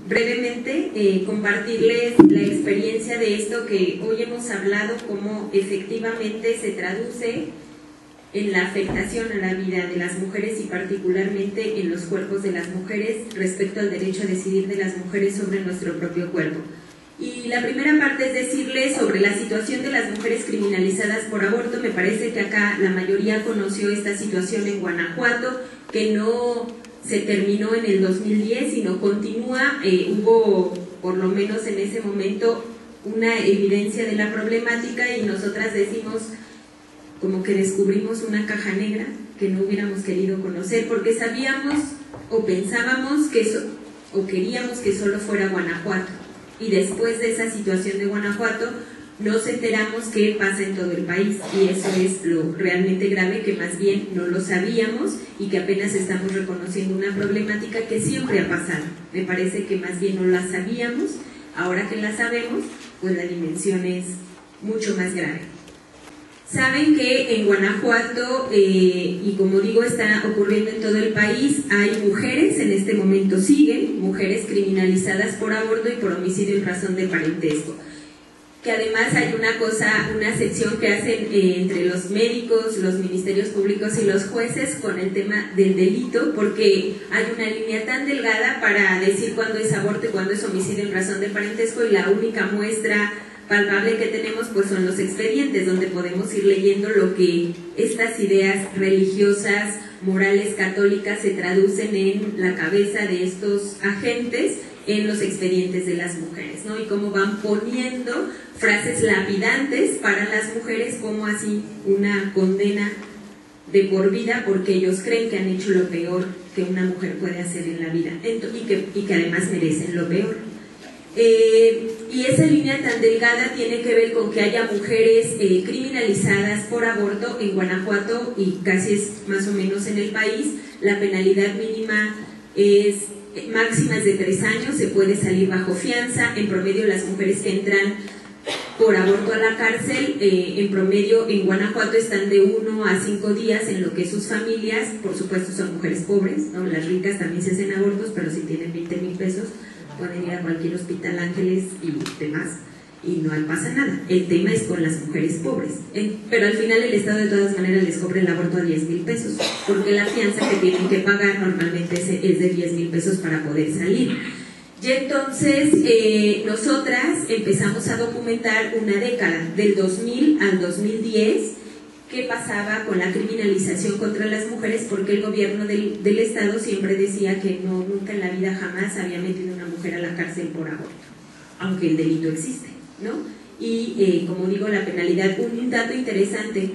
Brevemente compartirles la experiencia de esto que hoy hemos hablado, cómo efectivamente se traduce en la afectación a la vida de las mujeres y particularmente en los cuerpos de las mujeres respecto al derecho a decidir de las mujeres sobre nuestro propio cuerpo. Y la primera parte es decirles sobre la situación de las mujeres criminalizadas por aborto. Me parece que acá la mayoría conoció esta situación en Guanajuato, que no se terminó en el 2010, sino continúa. Hubo, por lo menos en ese momento, una evidencia de la problemática y nosotras decimos como que descubrimos una caja negra que no hubiéramos querido conocer, porque sabíamos o pensábamos que o queríamos que solo fuera Guanajuato, y después de esa situación de Guanajuato nos enteramos que pasa en todo el país, y eso es lo realmente grave, que más bien no lo sabíamos y que apenas estamos reconociendo una problemática que siempre ha pasado. Me parece que más bien no la sabíamos, ahora que la sabemos, pues la dimensión es mucho más grave. Saben que en Guanajuato, y como digo, está ocurriendo en todo el país, hay mujeres, en este momento siguen, mujeres criminalizadas por aborto y por homicidio en razón de parentesco. Que además hay una sección que hacen entre los médicos, los ministerios públicos y los jueces con el tema del delito, porque hay una línea tan delgada para decir cuándo es aborto y cuándo es homicidio en razón de parentesco, y la única muestra palpable que tenemos pues son los expedientes, donde podemos ir leyendo lo que estas ideas religiosas, morales, católicas se traducen en la cabeza de estos agentes en los expedientes de las mujeres, ¿no? Y cómo van poniendo frases lapidantes para las mujeres, como así una condena de por vida, porque ellos creen que han hecho lo peor que una mujer puede hacer en la vida y que además merecen lo peor. Y esa línea tan delgada tiene que ver con que haya mujeres criminalizadas por aborto en Guanajuato, y casi es más o menos en el país. La penalidad mínima es máximas de 3 años, se puede salir bajo fianza. En promedio, las mujeres que entran por aborto a la cárcel, en promedio en Guanajuato están de 1 a 5 días en lo que sus familias, por supuesto son mujeres pobres, ¿no? Las ricas también se hacen abortos, pero si tienen 20,000 pesos pueden ir a cualquier hospital Ángeles y demás, y no pasa nada. El tema es con las mujeres pobres, pero al final el Estado de todas maneras les cobra el aborto a 10,000 pesos, porque la fianza que tienen que pagar normalmente es de 10,000 pesos para poder salir. Y entonces nosotras empezamos a documentar una década, del 2000 al 2010, qué pasaba con la criminalización contra las mujeres, porque el gobierno del Estado siempre decía que nunca en la vida jamás había metido una mujer a la cárcel por aborto, aunque el delito existe, ¿no? Y como digo, la penalidad, un dato interesante,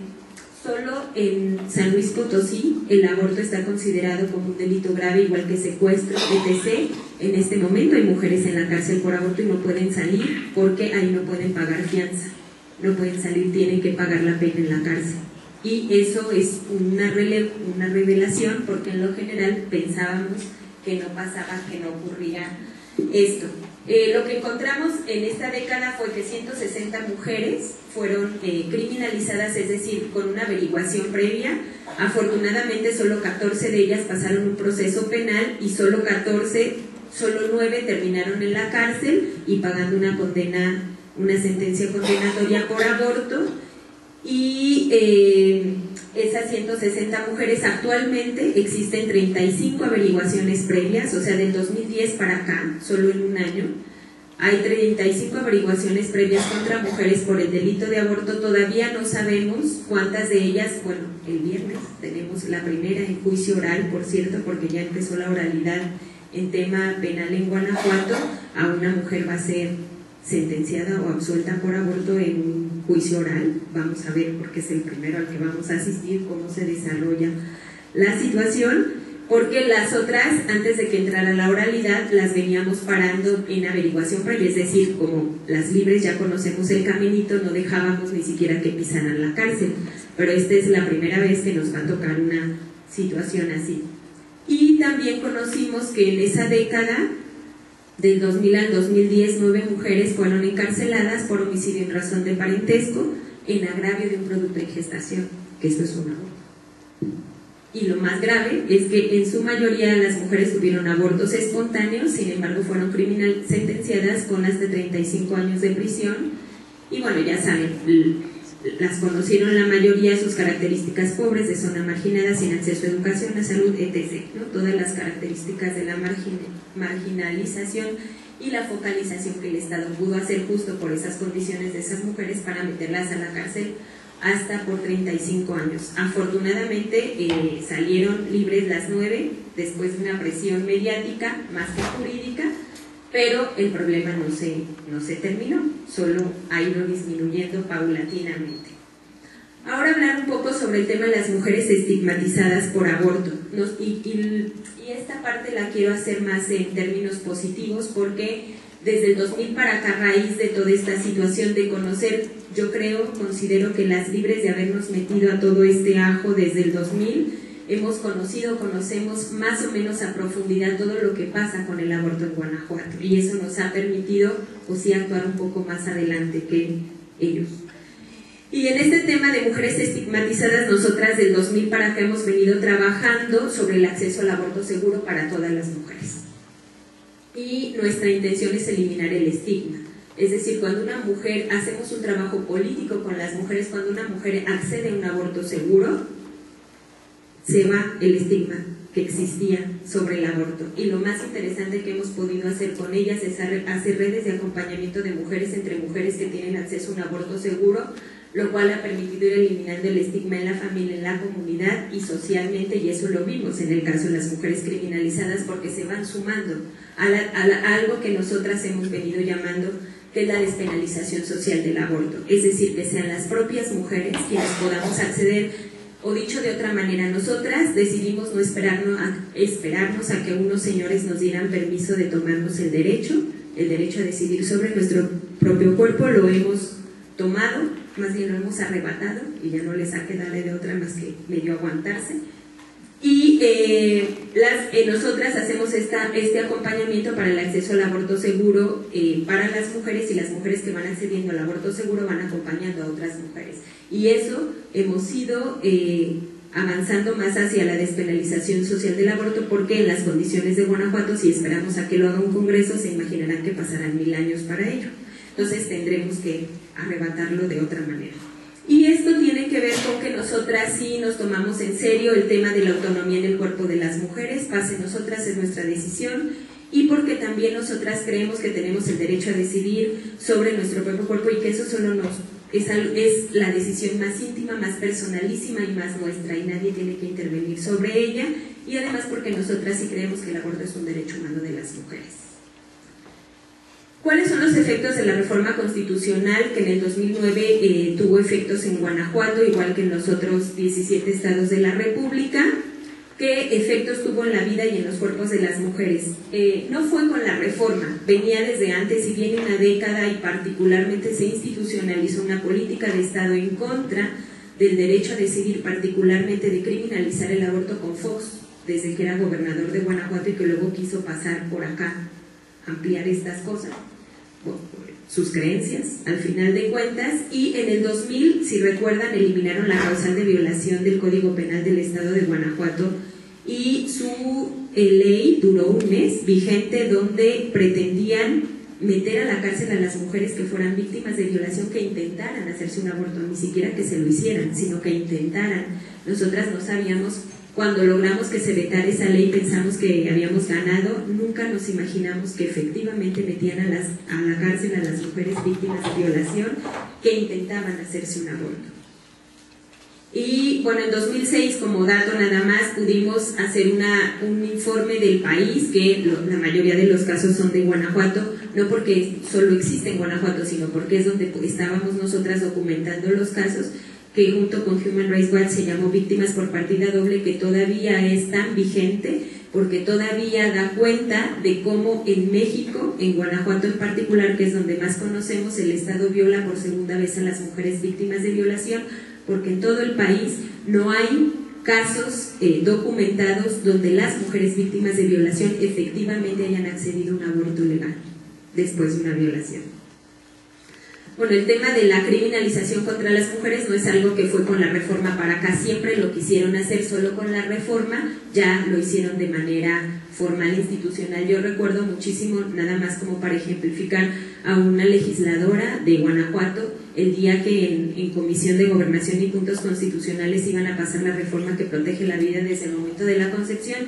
solo en San Luis Potosí el aborto está considerado como un delito grave, igual que secuestro, etc. En este momento hay mujeres en la cárcel por aborto y no pueden salir porque ahí no pueden pagar fianza, no pueden salir, tienen que pagar la pena en la cárcel. Y eso es una revelación, porque en lo general pensábamos que no pasaba, que no ocurría esto. Lo que encontramos en esta década fue que 160 mujeres fueron criminalizadas, es decir, con una averiguación previa. Afortunadamente solo 14 de ellas pasaron un proceso penal y solo 9 terminaron en la cárcel y pagando una sentencia condenatoria por aborto. Y esas 160 mujeres, actualmente existen 35 averiguaciones previas, o sea, del 2010 para acá, solo en un año, hay 35 averiguaciones previas contra mujeres por el delito de aborto. Todavía no sabemos cuántas de ellas, bueno, el viernes tenemos la primera en juicio oral, por cierto, porque ya empezó la oralidad en tema penal en Guanajuato. A una mujer va a ser sentenciada o absuelta por aborto en un juicio oral. Vamos a ver, porque es el primero al que vamos a asistir, cómo se desarrolla la situación, porque las otras, antes de que entrara la oralidad, las veníamos parando en averiguación previa, es decir, como las libres ya conocemos el caminito, no dejábamos ni siquiera que pisaran la cárcel, pero esta es la primera vez que nos va a tocar una situación así. Y también conocimos que en esa década, del 2000 al 2010, 9 mujeres fueron encarceladas por homicidio en razón de parentesco en agravio de un producto en gestación, que esto es un aborto. Y lo más grave es que en su mayoría las mujeres tuvieron abortos espontáneos, sin embargo fueron sentenciadas con hasta 35 años de prisión. Y bueno, ya saben, las conocieron la mayoría, sus características: pobres, de zona marginada, sin acceso a educación, a salud, etc., ¿no? Todas las características de la marginalización y la focalización que el Estado pudo hacer justo por esas condiciones de esas mujeres para meterlas a la cárcel hasta por 35 años. Afortunadamente salieron libres las 9 después de una presión mediática más que jurídica, pero el problema no se terminó, solo ha ido disminuyendo paulatinamente. Ahora hablar un poco sobre el tema de las mujeres estigmatizadas por aborto. Y esta parte la quiero hacer más en términos positivos, porque desde el 2000 para acá, a raíz de toda esta situación de conocer, yo considero que las libres de habernos metido a todo este ajo desde el 2000, conocemos más o menos a profundidad todo lo que pasa con el aborto en Guanajuato, y eso nos ha permitido, pues sí, actuar un poco más adelante que ellos. Y en este tema de mujeres estigmatizadas, nosotras del 2000 para acá hemos venido trabajando sobre el acceso al aborto seguro para todas las mujeres. Y nuestra intención es eliminar el estigma. Es decir, cuando una mujer, hacemos un trabajo político con las mujeres, cuando una mujer accede a un aborto seguro, se va el estigma que existía sobre el aborto. Y lo más interesante que hemos podido hacer con ellas es hacer redes de acompañamiento de mujeres entre mujeres que tienen acceso a un aborto seguro, lo cual ha permitido ir eliminando el estigma en la familia, en la comunidad y socialmente, y eso lo vimos en el caso de las mujeres criminalizadas, porque se van sumando a algo que nosotras hemos venido llamando, que es la despenalización social del aborto. Es decir, que sean las propias mujeres quienes podamos acceder, o dicho de otra manera, nosotras decidimos no esperarnos a que unos señores nos dieran permiso de tomarnos el derecho a decidir sobre nuestro propio cuerpo. Lo hemos tomado, más bien lo hemos arrebatado, y ya no les ha quedado de otra más que medio aguantarse. Y nosotras hacemos este acompañamiento para el acceso al aborto seguro para las mujeres, y las mujeres que van accediendo al aborto seguro van acompañando a otras mujeres. Y eso hemos ido avanzando más hacia la despenalización social del aborto, porque en las condiciones de Guanajuato, si esperamos a que lo haga un congreso, se imaginarán que pasarán 1000 años para ello. Entonces tendremos que arrebatarlo de otra manera. Y esto tiene que ver con que nosotras sí nos tomamos en serio el tema de la autonomía en el cuerpo de las mujeres, pase nosotras, es nuestra decisión, y porque también nosotras creemos que tenemos el derecho a decidir sobre nuestro propio cuerpo, y que eso solo es la decisión más íntima, más personalísima y más nuestra, y nadie tiene que intervenir sobre ella, y además porque nosotras sí creemos que el aborto es un derecho humano de las mujeres. ¿Cuáles son los efectos de la reforma constitucional que en el 2009 tuvo efectos en Guanajuato, igual que en los otros 17 estados de la República? ¿Qué efectos tuvo en la vida y en los cuerpos de las mujeres? No fue con la reforma, venía desde antes, y viene una década, y particularmente se institucionalizó una política de Estado en contra del derecho a decidir, particularmente de criminalizar el aborto con Fox, desde que era gobernador de Guanajuato, y que luego quiso pasar por acá, ampliar estas cosas, sus creencias, al final de cuentas. Y en el 2000, si recuerdan, eliminaron la causal de violación del Código Penal del Estado de Guanajuato, y su ley duró un mes vigente, donde pretendían meter a la cárcel a las mujeres que fueran víctimas de violación, que intentaran hacerse un aborto, ni siquiera que se lo hicieran, sino que intentaran. Nosotras no sabíamos. Cuando logramos que se vetara esa ley, pensamos que habíamos ganado. Nunca nos imaginamos que efectivamente metían a la cárcel a las mujeres víctimas de violación que intentaban hacerse un aborto. Y bueno, en 2006, como dato nada más, pudimos hacer un informe del país, que la mayoría de los casos son de Guanajuato, no porque solo existe en Guanajuato, sino porque es donde estábamos nosotras documentando los casos, que junto con Human Rights Watch se llamó Víctimas por Partida Doble, que todavía es tan vigente, porque todavía da cuenta de cómo en México, en Guanajuato en particular, que es donde más conocemos, el Estado viola por segunda vez a las mujeres víctimas de violación, porque en todo el país no hay casos documentados donde las mujeres víctimas de violación efectivamente hayan accedido a un aborto legal después de una violación. Bueno, el tema de la criminalización contra las mujeres no es algo que fue con la reforma para acá, siempre lo quisieron hacer solo con la reforma, ya lo hicieron de manera formal, institucional. Yo recuerdo muchísimo, nada más como para ejemplificar, a una legisladora de Guanajuato, el día que en Comisión de Gobernación y Puntos Constitucionales iban a pasar la reforma que protege la vida desde el momento de la concepción.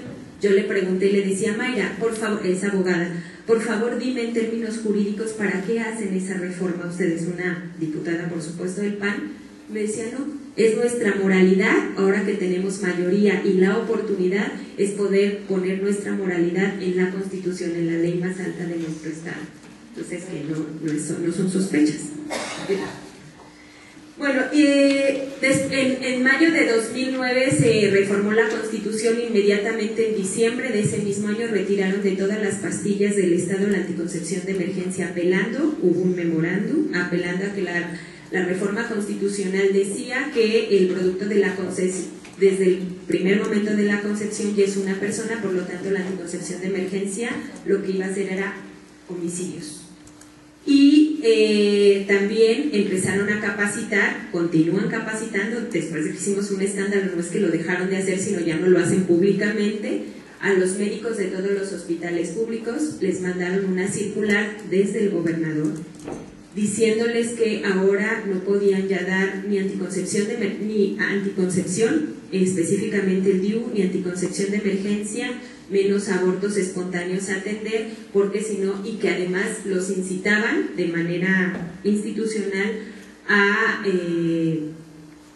Yo le pregunté y le decía, Mayra, por favor, es abogada, por favor dime en términos jurídicos para qué hacen esa reforma ustedes, una diputada por supuesto del PAN. Me decía, no, es nuestra moralidad, ahora que tenemos mayoría y la oportunidad es poder poner nuestra moralidad en la Constitución, en la ley más alta de nuestro Estado. Entonces, que no son sospechas. Bueno, en mayo de 2009 se reformó la Constitución. Inmediatamente en diciembre de ese mismo año retiraron de todas las pastillas del Estado la anticoncepción de emergencia, apelando, hubo un memorándum, apelando a que la reforma constitucional decía que el producto de la concepción, desde el primer momento de la concepción ya es una persona, por lo tanto la anticoncepción de emergencia lo que iba a hacer era homicidios. Y también empezaron a capacitar, continúan capacitando, después de que hicimos un escándalo, no es que lo dejaron de hacer, sino ya no lo hacen públicamente, a los médicos de todos los hospitales públicos. Les mandaron una circular desde el gobernador diciéndoles que ahora no podían ya dar ni anticoncepción, específicamente el DIU, ni anticoncepción de emergencia, menos abortos espontáneos a atender, porque si no, y que además los incitaban de manera institucional a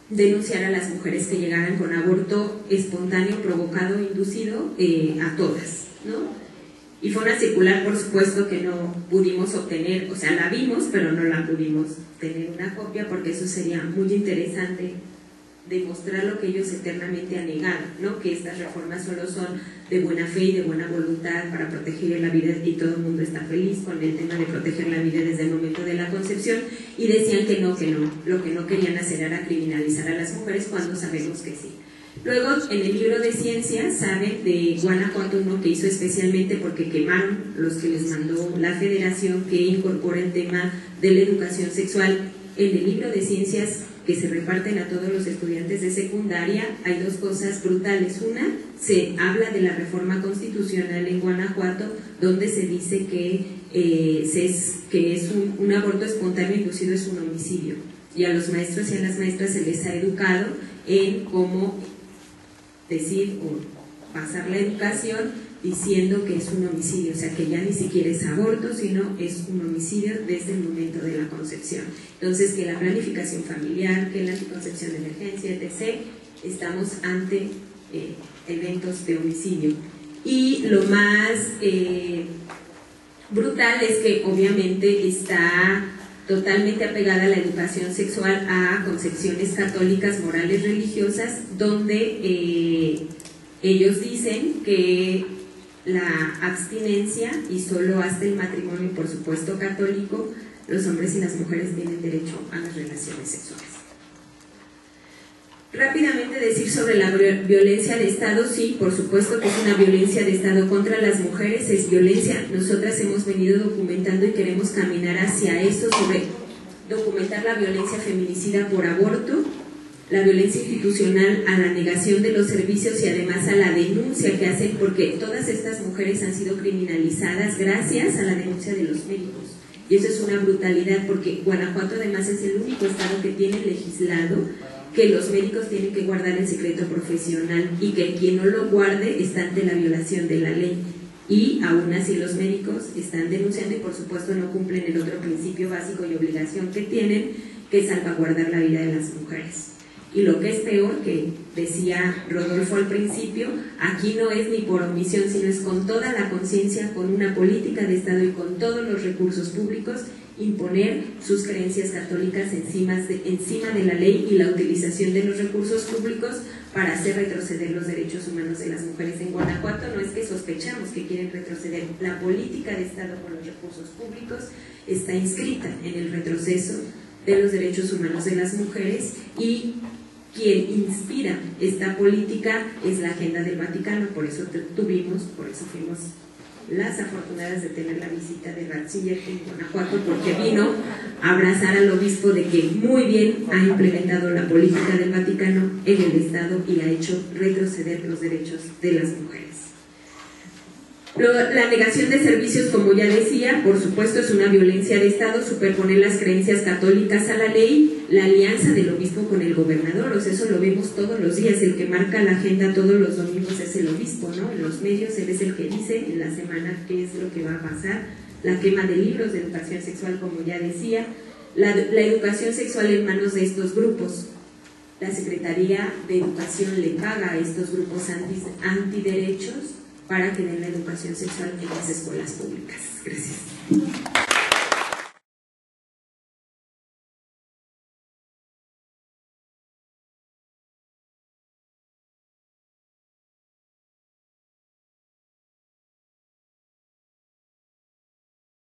denunciar a las mujeres que llegaran con aborto espontáneo, provocado o inducido, a todas, ¿no? Y fue una circular, por supuesto, que no pudimos obtener, o sea, la vimos, pero no la pudimos tener una copia, porque eso sería muy interesante, demostrar lo que ellos eternamente han negado, ¿no? Que estas reformas solo son de buena fe y de buena voluntad para proteger la vida, y todo el mundo está feliz con el tema de proteger la vida desde el momento de la concepción, y decían que no, lo que no querían hacer era criminalizar a las mujeres, cuando sabemos que sí. Luego, en el libro de ciencias, saben de Guanajuato, uno que hizo especialmente porque quemaron los que les mandó la federación, que incorpora el tema de la educación sexual. En el libro de ciencias que se reparten a todos los estudiantes de secundaria, hay dos cosas brutales. Una, se habla de la reforma constitucional en Guanajuato, donde se dice que es un aborto espontáneo inducido es un homicidio, y a los maestros y a las maestras se les ha educado en cómo decir o pasar la educación diciendo que es un homicidio, o sea que ya ni siquiera es aborto, sino es un homicidio desde el momento de la concepción. Entonces, que la planificación familiar, que la anticoncepción de emergencia, etc., estamos ante eventos de homicidio. Y lo más brutal es que obviamente está totalmente apegada a la educación sexual a concepciones católicas, morales, religiosas, donde ellos dicen que la abstinencia, y solo hasta el matrimonio, por supuesto católico, los hombres y las mujeres tienen derecho a las relaciones sexuales. Rápidamente decir sobre la violencia de Estado. Sí, por supuesto que es una violencia de Estado contra las mujeres, es violencia. Nosotras hemos venido documentando y queremos caminar hacia eso, sobre documentar la violencia feminicida por aborto, la violencia institucional a la negación de los servicios y además a la denuncia que hacen, porque todas estas mujeres han sido criminalizadas gracias a la denuncia de los médicos. Y eso es una brutalidad, porque Guanajuato además es el único estado que tiene legislado que los médicos tienen que guardar el secreto profesional, y que quien no lo guarde está ante la violación de la ley. Y aún así los médicos están denunciando, y por supuesto no cumplen el otro principio básico y obligación que tienen, que es salvaguardar la vida de las mujeres. Y lo que es peor, que decía Rodolfo al principio, aquí no es ni por omisión, sino es con toda la conciencia, con una política de Estado y con todos los recursos públicos, imponer sus creencias católicas encima de la ley y la utilización de los recursos públicos para hacer retroceder los derechos humanos de las mujeres. En Guanajuato no es que sospechamos que quieren retroceder, la política de Estado con los recursos públicos está inscrita en el retroceso de los derechos humanos de las mujeres, y quien inspira esta política es la Agenda del Vaticano, por eso fuimos las afortunadas de tener la visita de Ratzinger en Guanajuato, porque vino a abrazar al obispo de que muy bien ha implementado la política del Vaticano en el Estado y ha hecho retroceder los derechos de las mujeres. La negación de servicios, como ya decía, por supuesto es una violencia de Estado, superponer las creencias católicas a la ley, la alianza del obispo con el gobernador, o sea, eso lo vemos todos los días, el que marca la agenda todos los domingos es el obispo, ¿no? En los medios él es el que dice en la semana qué es lo que va a pasar, la quema de libros de educación sexual, como ya decía, la educación sexual en manos de estos grupos. La Secretaría de Educación le paga a estos grupos antiderechos para que den la educación sexual en las escuelas públicas. Gracias.